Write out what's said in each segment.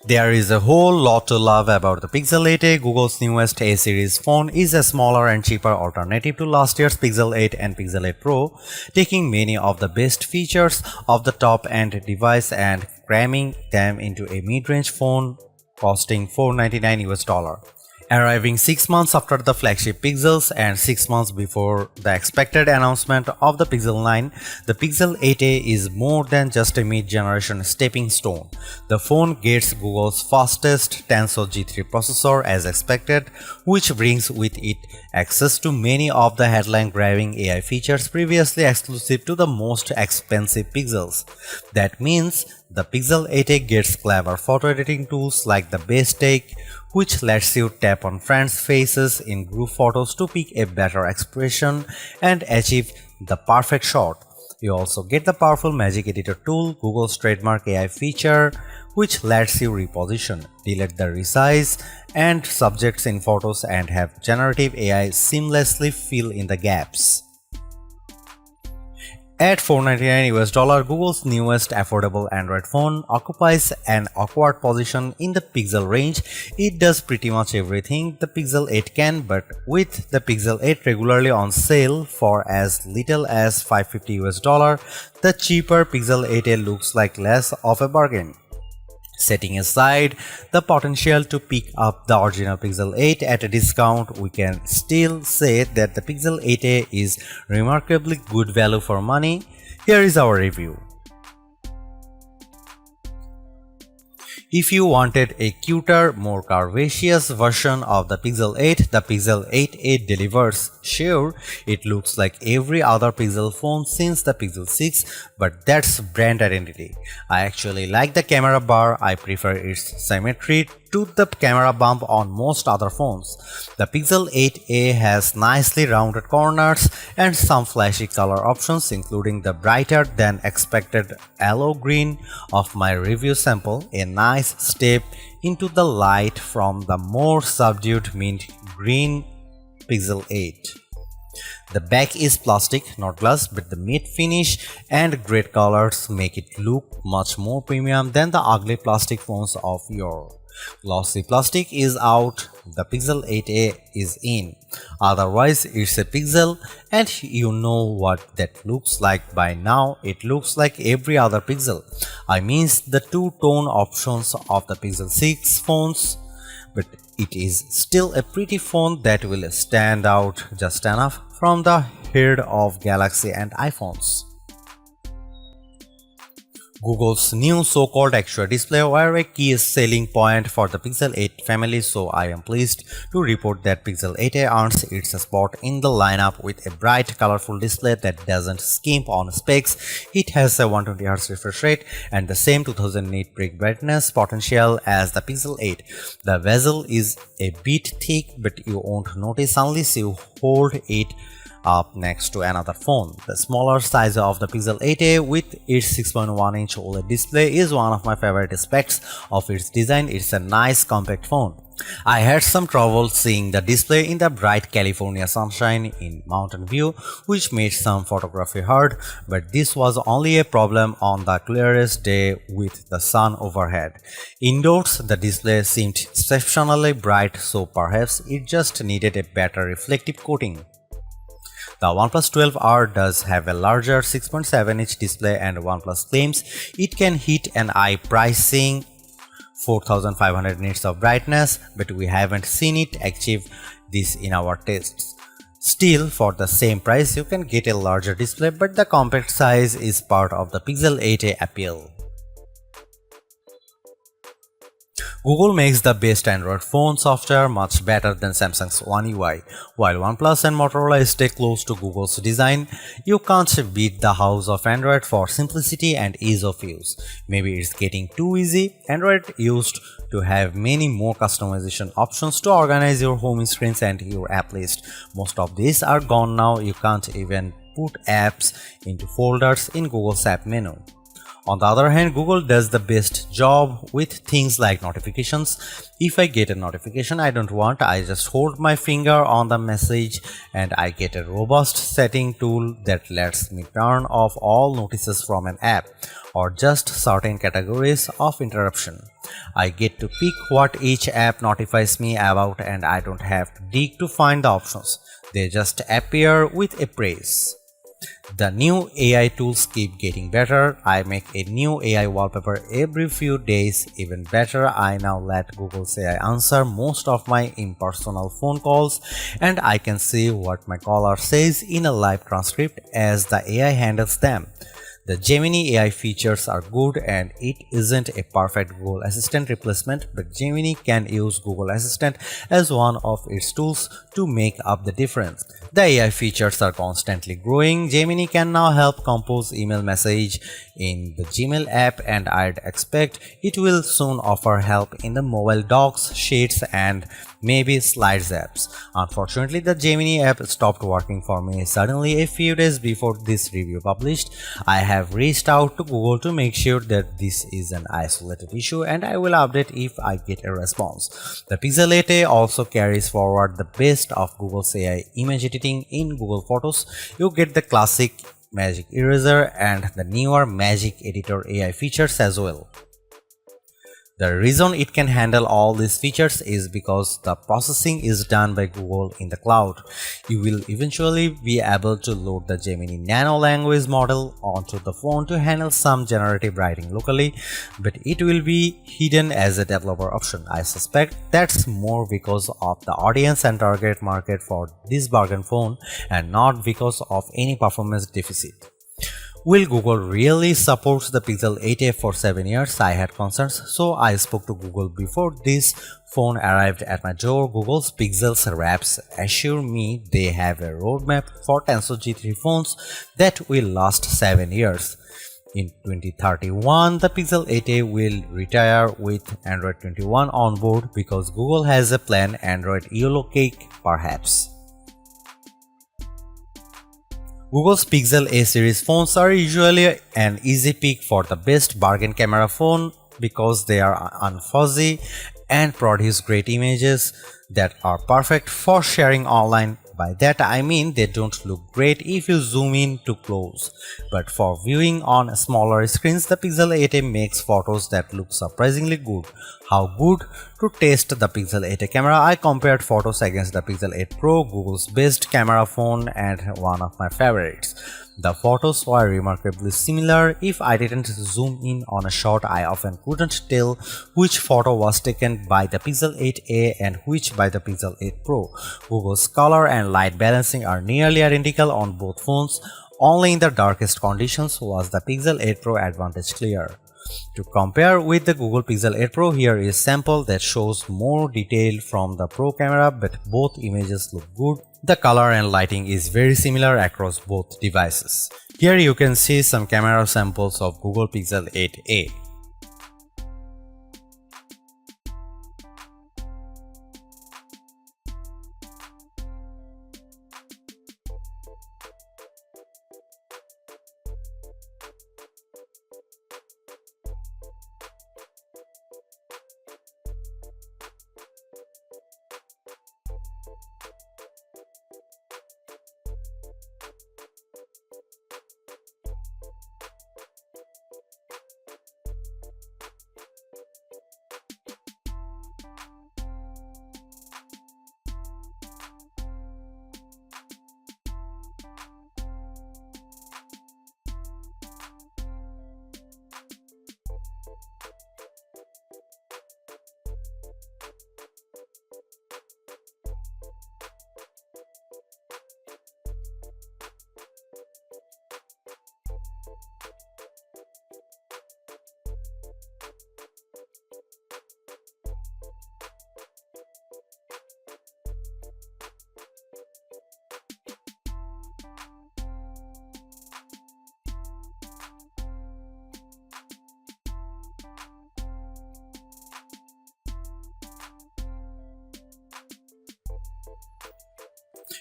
There is a whole lot to love about the Pixel 8a. Google's newest A-series phone is a smaller and cheaper alternative to last year's Pixel 8 and Pixel 8 Pro, taking many of the best features of the top-end device and cramming them into a mid-range phone costing $499. Arriving 6 months after the flagship Pixels and 6 months before the expected announcement of the Pixel 9, the Pixel 8a is more than just a mid-generation stepping stone. The phone gets Google's fastest Tensor G3 processor as expected, which brings with it access to many of the headline-grabbing AI features previously exclusive to the most expensive Pixels. That means the Pixel 8a gets clever photo editing tools like the Best Take, which lets you tap on friends' faces in group photos to pick a better expression and achieve the perfect shot. You also get the powerful Magic Editor tool, Google's trademark AI feature, which lets you reposition, delete the resize and subjects in photos and have generative AI seamlessly fill in the gaps. At $499, Google's newest affordable Android phone occupies an awkward position in the Pixel range. It does pretty much everything the Pixel 8 can, but with the Pixel 8 regularly on sale for as little as $550, the cheaper Pixel 8a looks like less of a bargain. Setting aside the potential to pick up the original Pixel 8 at a discount, we can still say that the Pixel 8a is remarkably good value for money. Here is our review. If you wanted a cuter, more curvaceous version of the Pixel 8, the Pixel 8a delivers. Sure, it looks like every other Pixel phone since the Pixel 6, but that's brand identity. I actually like the camera bar. I prefer its symmetry to the camera bump on most other phones. The Pixel 8a has nicely rounded corners and some flashy color options, including the brighter than expected aloe green of my review sample, a nice step into the light from the more subdued mint green Pixel 8. The back is plastic, not glass, but the matte finish and great colors make it look much more premium than the ugly plastic phones of yore. Glossy plastic is out, the Pixel 8a is in. Otherwise, it's a Pixel, and you know what that looks like by now. It looks like every other Pixel. I mean the two-tone options of the Pixel 6 phones, but it is still a pretty phone that will stand out just enough from the herd of Galaxy and iPhones. Google's new so-called extra display were a key selling point for the Pixel 8 family, so I am pleased to report that Pixel 8a earns its spot in the lineup with a bright, colorful display that doesn't skimp on specs. It has a 120Hz refresh rate and the same 2000 nit peak brightness potential as the Pixel 8. The bezel is a bit thick, but you won't notice unless you hold it up next to another phone. The smaller size of the Pixel 8a with its 6.1-inch OLED display is one of my favorite aspects of its design. It's a nice compact phone. I had some trouble seeing the display in the bright California sunshine in Mountain View, which made some photography hard, but this was only a problem on the clearest day with the sun overhead. Indoors, the display seemed exceptionally bright, so perhaps it just needed a better reflective coating. The OnePlus 12R does have a larger 6.7-inch display, and OnePlus claims it can hit an eye pricing 4500 nits of brightness, but we haven't seen it achieve this in our tests. Still, for the same price, you can get a larger display, but the compact size is part of the Pixel 8a appeal. Google makes the best Android phone software much better than Samsung's One UI. While OnePlus and Motorola stay close to Google's design, you can't beat the house of Android for simplicity and ease of use. Maybe it's getting too easy. Android used to have many more customization options to organize your home screens and your app list. Most of these are gone now. You can't even put apps into folders in Google's app menu. On the other hand, Google does the best job with things like notifications. If I get a notification I don't want, I just hold my finger on the message and I get a robust setting tool that lets me turn off all notices from an app or just certain categories of interruption. I get to pick what each app notifies me about and I don't have to dig to find the options. They just appear with a press. The new AI tools keep getting better. I make a new AI wallpaper every few days. Even better, I now let Google's AI answer most of my impersonal phone calls and I can see what my caller says in a live transcript as the AI handles them. The Gemini AI features are good and it isn't a perfect Google Assistant replacement, but Gemini can use Google Assistant as one of its tools to make up the difference. The AI features are constantly growing. Gemini can now help compose email message in the Gmail app and I'd expect it will soon offer help in the mobile docs, sheets and maybe slides apps. Unfortunately, the Gemini app stopped working for me suddenly a few days before this review published. I have reached out to Google to make sure that this is an isolated issue and I will update if I get a response. The Pixel 8a also carries forward the best of Google's AI image editing in Google Photos. You get the classic Magic Eraser and the newer Magic Editor AI features as well. The reason it can handle all these features is because the processing is done by Google in the cloud. You will eventually be able to load the Gemini Nano language model onto the phone to handle some generative writing locally, but it will be hidden as a developer option. I suspect that's more because of the audience and target market for this bargain phone and not because of any performance deficit. Will Google really support the Pixel 8a for 7 years? I had concerns, so I spoke to Google before this phone arrived at my door. Google's Pixel's reps assure me they have a roadmap for Tensor G3 phones that will last 7 years. In 2031, the Pixel 8a will retire with Android 21 on board because Google has a plan Android Yellow Cake perhaps. Google's Pixel A series phones are usually an easy pick for the best bargain camera phone because they are unfuzzy and produce great images that are perfect for sharing online. By that I mean they don't look great if you zoom in too close, but for viewing on smaller screens the Pixel 8a makes photos that look surprisingly good. How good? To test the Pixel 8a camera, I compared photos against the Pixel 8 Pro, Google's best camera phone and one of my favorites. The photos were remarkably similar. If I didn't zoom in on a shot, I often couldn't tell which photo was taken by the Pixel 8a and which by the Pixel 8 Pro. Google's color and light balancing are nearly identical on both phones. Only in the darkest conditions was the Pixel 8 Pro advantage clear. To compare with the Google Pixel 8 Pro, here is a sample that shows more detail from the Pro camera, but both images look good. The color and lighting is very similar across both devices. Here you can see some camera samples of Google Pixel 8a.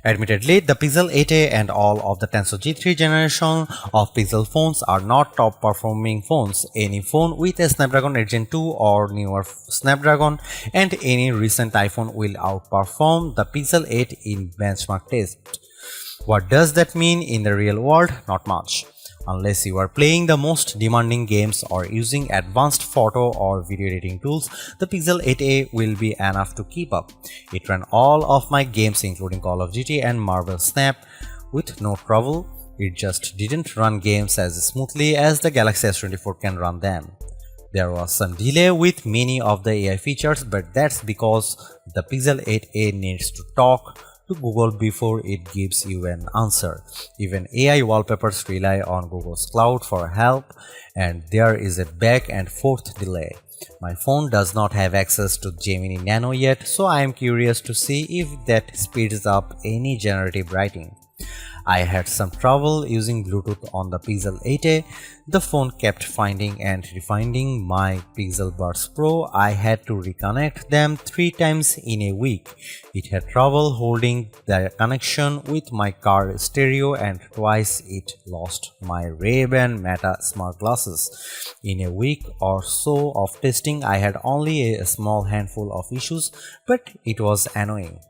Admittedly, the Pixel 8a and all of the Tensor G3 generation of Pixel phones are not top performing phones. Any phone with a Snapdragon 8 Gen 2 or newer Snapdragon and any recent iPhone will outperform the Pixel 8 in benchmark tests. What does that mean in the real world? Not much. Unless you are playing the most demanding games or using advanced photo or video editing tools, the Pixel 8a will be enough to keep up. It ran all of my games including Call of Duty and Marvel Snap with no trouble. It just didn't run games as smoothly as the Galaxy S24 can run them. There was some delay with many of the AI features, but that's because the Pixel 8a needs to talk to Google before it gives you an answer. Even AI wallpapers rely on Google's cloud for help, and there is a back and forth delay. My phone does not have access to Gemini Nano yet, so I am curious to see if that speeds up any generative writing. I had some trouble using Bluetooth on the Pixel 8a. The phone kept finding and refinding my Pixel Buds Pro. I had to reconnect them 3 times in a week. It had trouble holding the connection with my car stereo, and twice it lost my Ray-Ban Meta smart glasses. In a week or so of testing, I had only a small handful of issues, but it was annoying.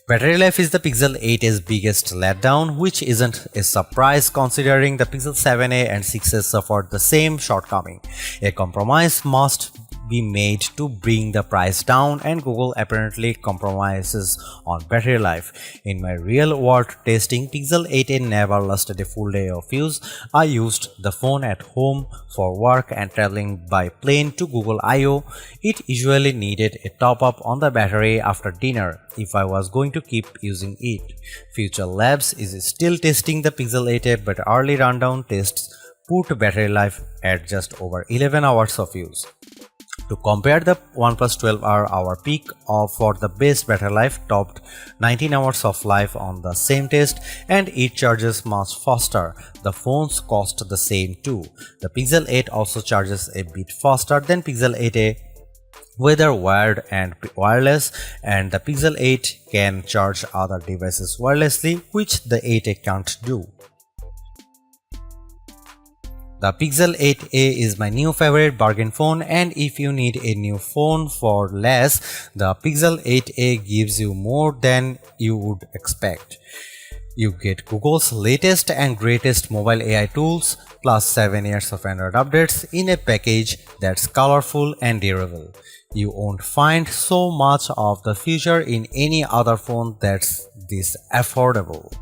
Battery life is the Pixel 8a's biggest letdown, which isn't a surprise considering the Pixel 7a and 6a suffered the same shortcoming. A compromise must be made to bring the price down, and Google apparently compromises on battery life. In my real world testing, Pixel 8a never lasted a full day of use. I used the phone at home for work and traveling by plane to Google I/O. It usually needed a top up on the battery after dinner if I was going to keep using it. Future Labs is still testing the Pixel 8a, but early rundown tests put battery life at just over 11 hours of use. To compare, the OnePlus 12R peak for the best battery life topped 19 hours of life on the same test, and it charges much faster. The phones cost the same too. The Pixel 8 also charges a bit faster than Pixel 8a, whether wired and wireless, and the Pixel 8 can charge other devices wirelessly, which the 8a can't do. The Pixel 8a is my new favorite bargain phone, and if you need a new phone for less, the Pixel 8a gives you more than you would expect. You get Google's latest and greatest mobile AI tools, plus 7 years of Android updates in a package that's colorful and durable. You won't find so much of the future in any other phone that's this affordable.